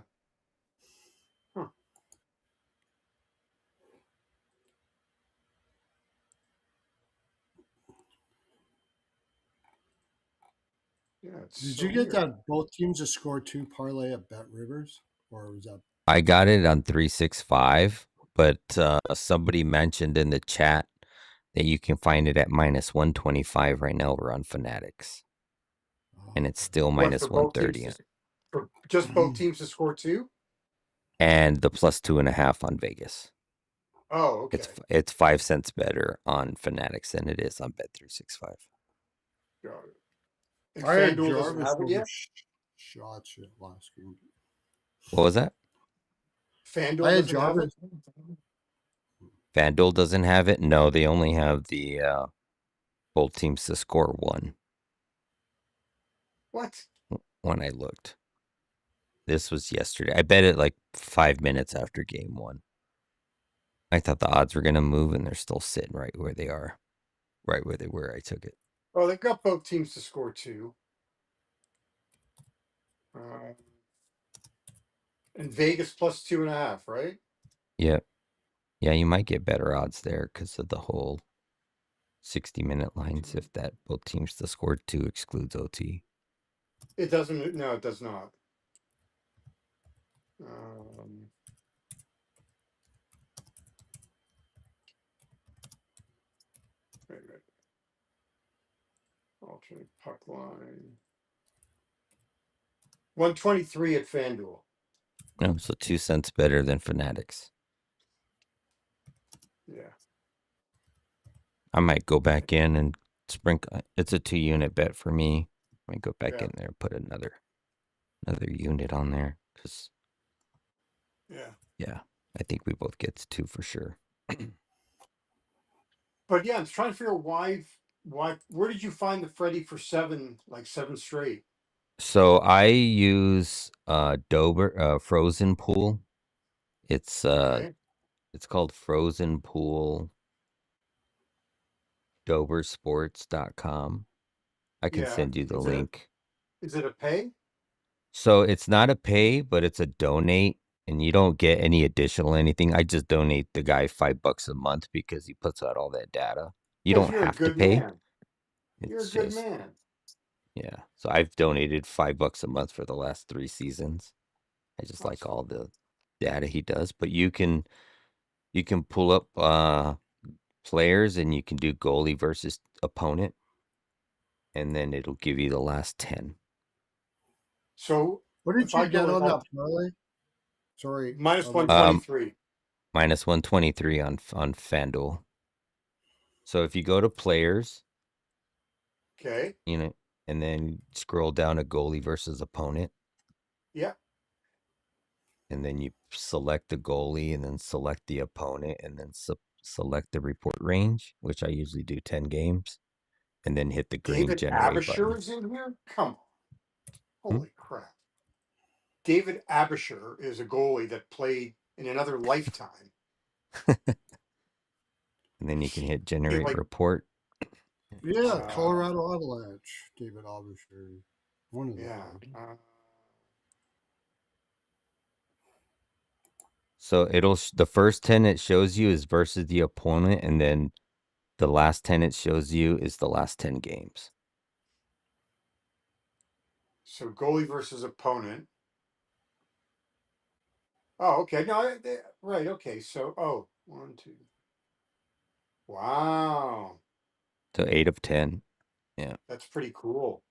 Yeah, it's did so you get weird. that both teams to score 2 parlay at Bet Rivers? Or was that I got it on 365, but somebody mentioned in the chat that you can find it at minus 125 right now over on Fanatics, and it's still What for minus both teams 130, to for just both teams to score 2? and the plus 2.5 on Vegas. Oh, It's okay. it's 5 cents better on Fanatics than it is on Bet365. Got it. And I had FanDuel doesn't Jarvis have it over yet. shots last game. What was that? I FanDuel had doesn't have it. Jarvis. FanDuel doesn't have it. No, they only have the both teams to score 1. What? When I looked, this was yesterday. I bet it like 5 minutes after game 1. I thought the odds were gonna move, and they're still sitting right where they are, right where they were. I took it. Oh, they've got both teams to score 2. Uh, and Vegas plus 2.5, right? Yeah, yeah. You might get better odds there because of the whole 60-minute lines. If that both teams to score 2 excludes OT. It doesn't. No, it does not. Um, wait a minute. alternate puck line. 123 at FanDuel. Oh, so 2 cents better than Fanatics. Yeah. I might go back in and sprinkle. It's a 2 unit bet for me. I might go back Yeah. in there and put another unit on there because Yeah. yeah, I think we both get to 2 for sure. But yeah, I'm trying to figure out where did you find the Freddy for 7, like 7 straight? So I use Dober Frozen Pool. It's Okay. called Frozen Pool Dobersports.com. I can Yeah. send you the Is it a link. is it a pay? So it's not a pay, but it's a donate, and you don't get any additional anything. I just donate the guy $5 a month because he puts out all that data. You Because don't you're a have to good pay. man. You're a It's good just man. yeah. So I've donated $5 a month for the last 3 seasons. I just Oh, that's like all cool. the data he does. But you can pull up players and you can do goalie versus opponent, and then it'll give you the last 10. So What did if you I get go in on that that parlay? Sorry, minus I'm looking. Um, 123. minus 123 on FanDuel. So if you go to players, Okay. you know, and then scroll down to goalie versus opponent, Yeah. and then you select the goalie, and then select the opponent, and then select the report range, which I usually do 10 games, and then hit the green David generate Abisher button. is in here? Come on. Hmm? Holy crap. David Abisher is a goalie that played in another lifetime. And then you can hit He generate like report. Yeah, uh Colorado Avalanche. David Abisher, one of the yeah. goalies. So the first 10 it shows you is versus the opponent, and then the last 10 it shows you is the last 10 games. So goalie versus opponent. Oh, okay. No, right. Okay. So, 1, 2. Wow. So 8 of 10. Yeah. That's pretty cool.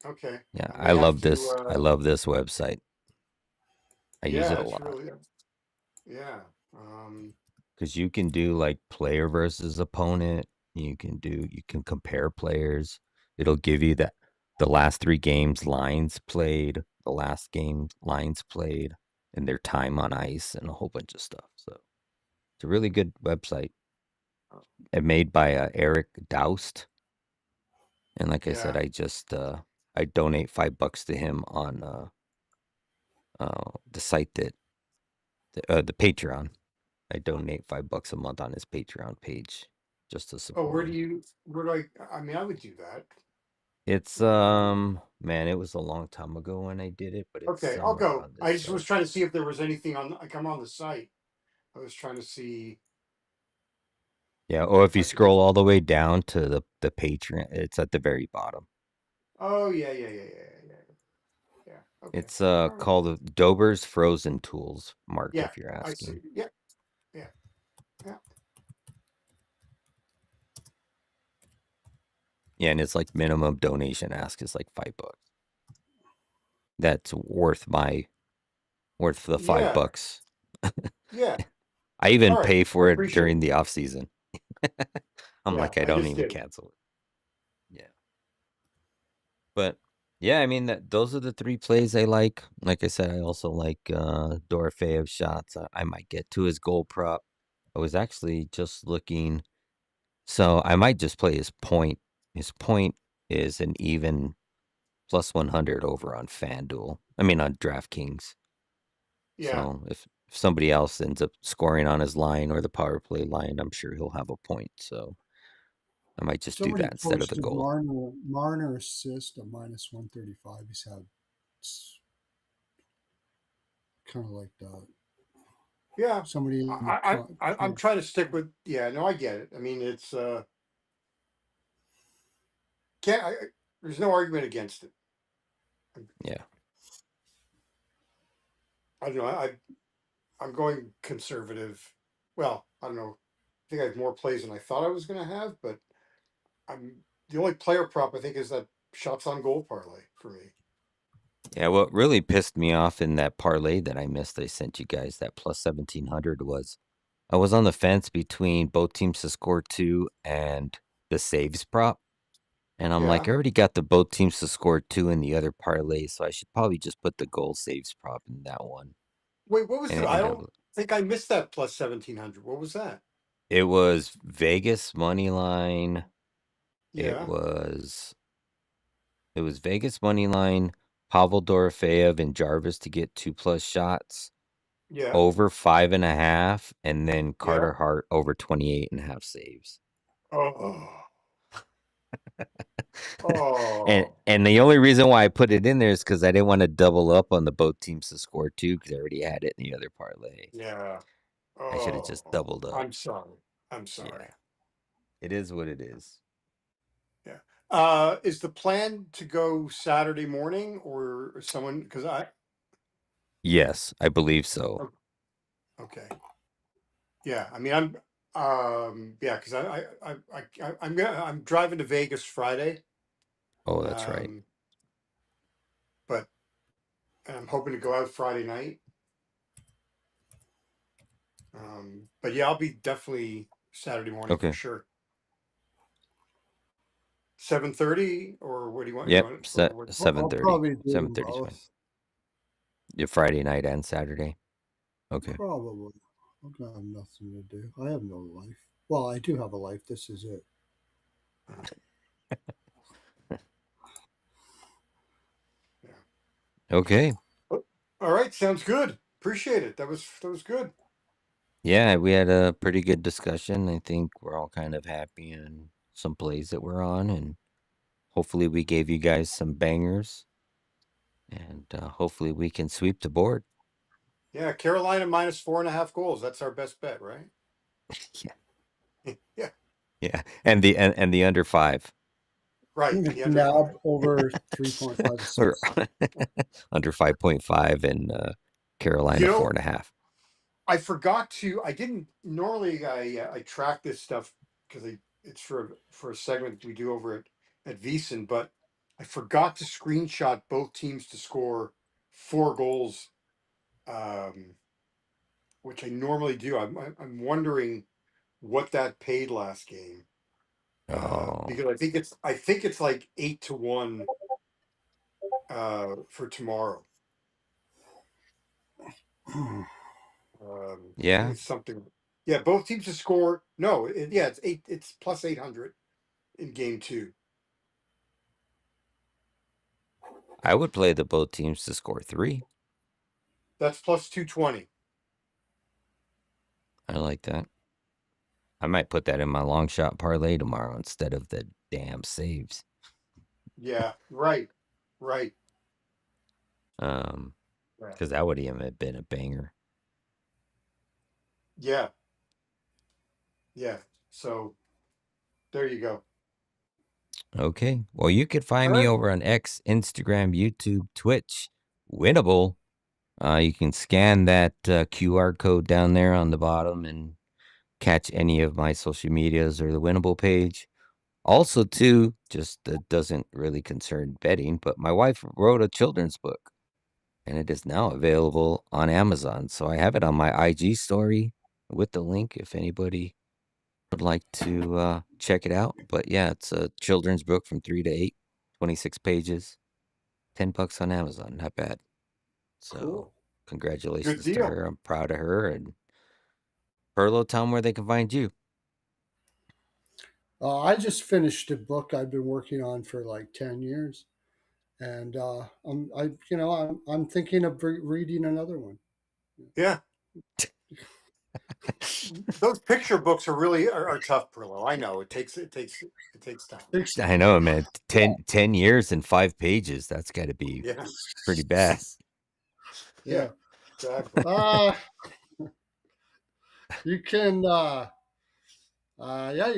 Okay. Yeah. I I may have love to, this. I love this website. I use it yeah, a it's lot really, yeah. Um, because you can do like player versus opponent. You can compare players. It'll give you the last 3 games lines played, the last game lines played, and their time on ice, and a whole bunch of stuff. So it's a really good website. It made by Eric Doust, and like I said, yeah. I donate $5 to him on the site the Patreon. I donate $5 a month on his Patreon page just to Oh, support him. where do I mean, I would do that. It's man, it was a long time ago when I did it, but it's Okay. I'll somewhere go. on this I just was site. trying to see if there was anything on, like, I'm on the site. I was trying to see Yeah, or if if you I could just, scroll all the way down to the Patreon, it's at the very bottom. oh, yeah, yeah, yeah, yeah, yeah, yeah. Yeah. Okay. It's All right. called Dober's Frozen Tools, Mark, Yeah. if you're I see. asking. Yeah. Yeah. Yeah. Yeah, and it's like minimum donation ask is like $5. That's worth the five Yeah. bucks. Yeah. I even All right. pay I for it appreciate during it. the off season. I'm Yeah. like, I I don't just even did. cancel it. Yeah. But yeah, I mean those are the 3 plays I like. Like I said, I also like Dorofeyev shots. I might get to his goal prop. I was actually just looking, so I might just play his point. His point is an even plus 100 over on FanDuel. I mean on DraftKings. Yeah. So if somebody else ends up scoring on his line or the power play line, I'm sure he'll have a point. So I might just do Somebody that instead of the posted goal. Marner assist at minus 135. He's had kind of like that. Yeah. Somebody in the I'm trying to stick with. Yeah. No, I get it. I mean, it's can't. There's no argument against it. Yeah. I don't know. I'm going conservative. Well, I don't know. think I have more plays than I thought I was going to have, but I'm the only player prop I think is that shots on goal parlay for me. Yeah, what really pissed me off in that parlay that I missed, I sent you guys that plus 1700 was I was on the fence between both teams to score 2 and the saves prop. And I'm like, Yeah. I already got the both teams to score 2 in the other parlay, so I should probably just put the goal saves prop in that one. Wait, what was And it? it I ended don't up think I missed that plus 1700. What was that? it was Vegas money line. It Yeah. was it was Vegas money line, Pavel Dorofeyev and Jarvis to get 2+ shots, Yeah. over 5.5, and then Yeah. Carter Hart over 28.5 saves. Oh. and Oh. and the only reason why I put it in there is because I didn't want to double up on the both teams to score 2 because I already had it in the other parlay. Yeah. I should have just Oh. doubled up. I'm sorry. I'm sorry. Yeah, it is what it is. Yeah. Is the plan to go Saturday morning or someone? Because Yes, I believe so. oh, okay. Yeah. I mean, I'm. Yeah. Because I'm driving to Vegas Friday. Oh, that's right. Um. But I'm hoping to go out Friday night. But yeah, I'll be definitely Saturday morning for Okay. sure. 7:30 or what do you want? You Yep. want or Set what? I'll 7:30. probably do them 7:30 is fine. both. Your Friday night and Saturday. Okay. Probably. I've got nothing to do. I have no life. Well, I do have a life. This is it. Yeah. Okay. Oh, all right, sounds good. Appreciate it. That was good. Yeah, we had a pretty good discussion. I think we're all kind of happy in some plays that we're on, and hopefully we gave you guys some bangers, and hopefully we can sweep the board. Yeah, Carolina minus 4.5 goals. That's our best bet, right? Yeah. Yeah, Yeah. And the under 5. right. The under McNabb five. over 3.5 Or assists. under 5.5 and You Carolina know, 4.5. I forgot to. I didn't normally. I track this stuff because it's for a segment we do over at VSiN, but I forgot to screenshot both teams to score 4 goals, um, which I normally do. I'm wondering what that paid last game Oh, because I think it's like 8-1 for tomorrow. I think yeah. it's something. Yeah, both teams to score. No, yeah, it's eight. It's plus 800 in game two. I would play the both teams to score 3. That's plus 220. I like that. I might put that in my long shot parlay tomorrow instead of the damn saves. Yeah, right, right. Um, Yeah, because that would even have been a banger. yeah, yeah. So there you go. Okay. Well, you could All find me right. over on X, Instagram, YouTube, Twitch, Winnable. You can scan that QR code down there on the bottom and catch any of my social medias or the Winnable page. Also, too, just that doesn't really concern betting, but my wife wrote a children's book and it is now available on Amazon. So I have it on my IG story with the link if anybody would like to check it out. But yeah, it's a children's book from 3 to 8, 26 pages, $10 on Amazon. Not bad. So Cool. Good congratulations to deal. her. I'm proud of her. And Pearlo, tell them where they can find you. I just finished a book I've been working on for like 10 years. And I'm thinking of reading another one. Yeah, those picture books are tough, Perlo. I know it takes time. I know, man. 10 years and 5 pages. That's got to be Yeah, pretty bad. yeah, Yeah. exactly. Uh, you can, you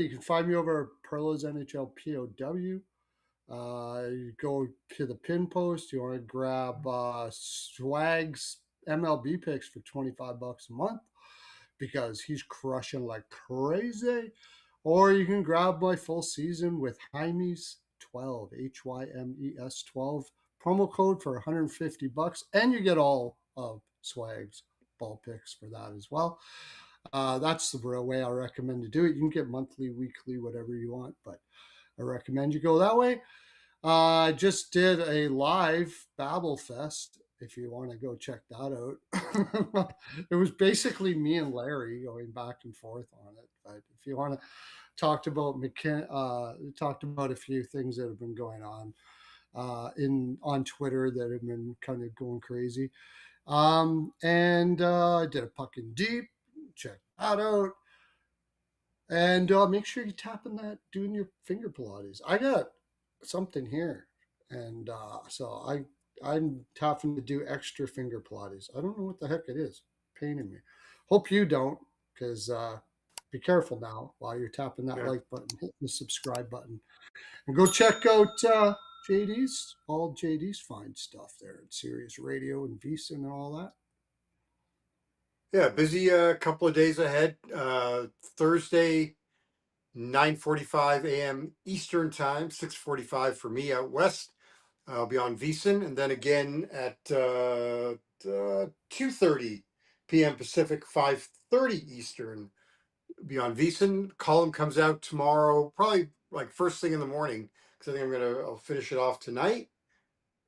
can find me over at Perlo's NHL POW. You go to the pin post. You want to grab Swag's MLB picks for $25 a month. because he's crushing like crazy. Or you can grab my full season with Hymes 12, Hymes 12 promo code for $150, and you get all of Swag's ball picks for that as well. That's the real way I recommend to do it. You can get monthly, weekly, whatever you want, but I recommend you go that way. I just did a live Babel Fest. If you want to go check that out, it was basically me and Larry going back and forth on it. But if you want to talked about talked about a few things that have been going on on Twitter that have been kind of going crazy. And I did a puck in deep. Check that out. And make sure you tapping that, doing your finger Pilates. I got something here, and so I'm having to do extra finger Pilates. I don't know what the heck it is, paining me. Hope you don't, because be careful now while you're tapping that Yeah. like button, hitting the subscribe button, and go check out JD's, all JD's fine stuff there at Sirius Radio and VEASAN and all that. Yeah, busy a couple of days ahead. Thursday, 9:45 a.m. Eastern time, 6:45 for me out west. I'll be on VEASAN, and then again at 2:30 p.m. Pacific, 5:30 Eastern. Be on VEASAN. Column comes out tomorrow, probably like first thing in the morning, because I think I'll finish it off tonight.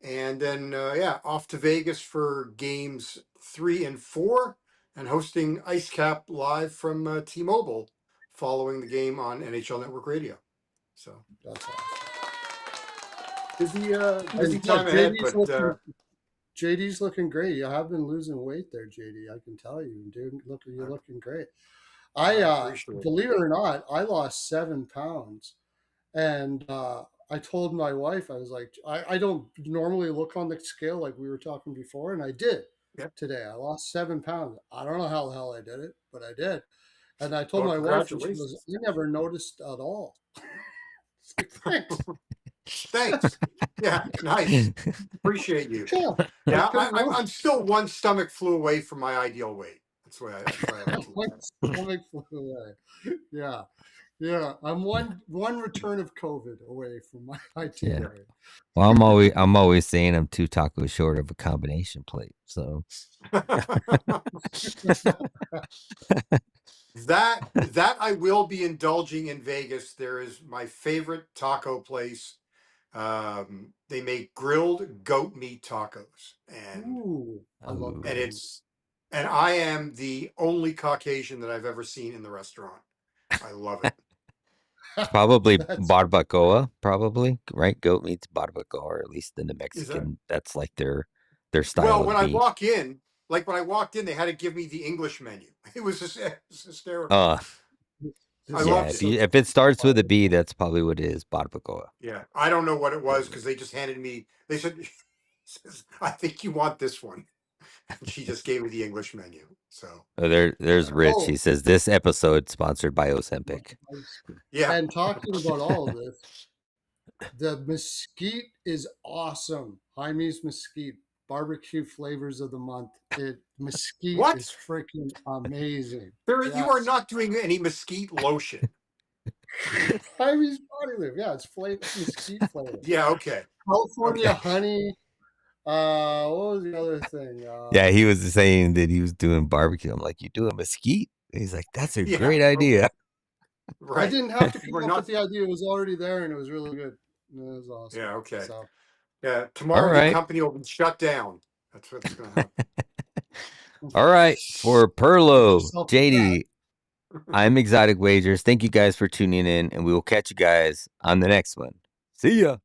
And then off to Vegas for games 3 and 4, and hosting Ice Cap live from T-Mobile following the game on NHL Network Radio. So That's awesome. Busy time ahead, but JD's looking great. You have been losing weight there, JD. I can tell you, dude. You're looking great. I believe it or not, I lost 7 pounds, and I told my wife, I was like, I don't normally look on the scale like we were talking before, and I did today. I lost 7 pounds. I don't know how the hell I did it, but I did. And I told my wife, and she goes, I never noticed at all. Like, thanks. Thanks. Yeah, nice. Appreciate you. Yeah, I'm still one stomach flew away from my ideal weight. That's why I like one stomach flew away. Yeah. Yeah, I'm one return of COVID away from my ideal weight. Well, I'm always saying I'm 2 tacos short of a combination plate. So that I will be indulging in Vegas. There is my favorite taco place. They make grilled goat meat tacos, and I love and I am the only Caucasian that I've ever seen in the restaurant. I love it. Probably barbacoa, probably, right? Goat meat's barbacoa, or at least in the Mexican. That's like their style. Well, when I walked in, they had to give me the English menu. It was hysterical. I loved it. If it starts with a B, that's probably what it is, barbacoa. Yeah, I don't know what it was because they just handed me. They said, "I think you want this one," and she just gave me the English menu. So there's Rich. He says this episode sponsored by Ozempic. Yeah, and talking about all of this, the mesquite is awesome. Hymes mesquite, barbecue flavors of the month. Mesquite is freaking amazing. You are not doing any mesquite lotion. Hymes body lift, yeah, it's mesquite flavor. Yeah, okay. California honey. What was the other thing? He was saying that he was doing barbecue. I'm like, you doing mesquite? And he's like, that's a great idea. Right. I didn't have to come up with the idea. It was already there, and it was really good. It was awesome. Yeah, okay. So, tomorrow the company will be shut down. That's what's going to happen. All right. For Pearlo, JD, I'm Exotic Wagers. Thank you guys for tuning in, and we will catch you guys on the next one. See ya.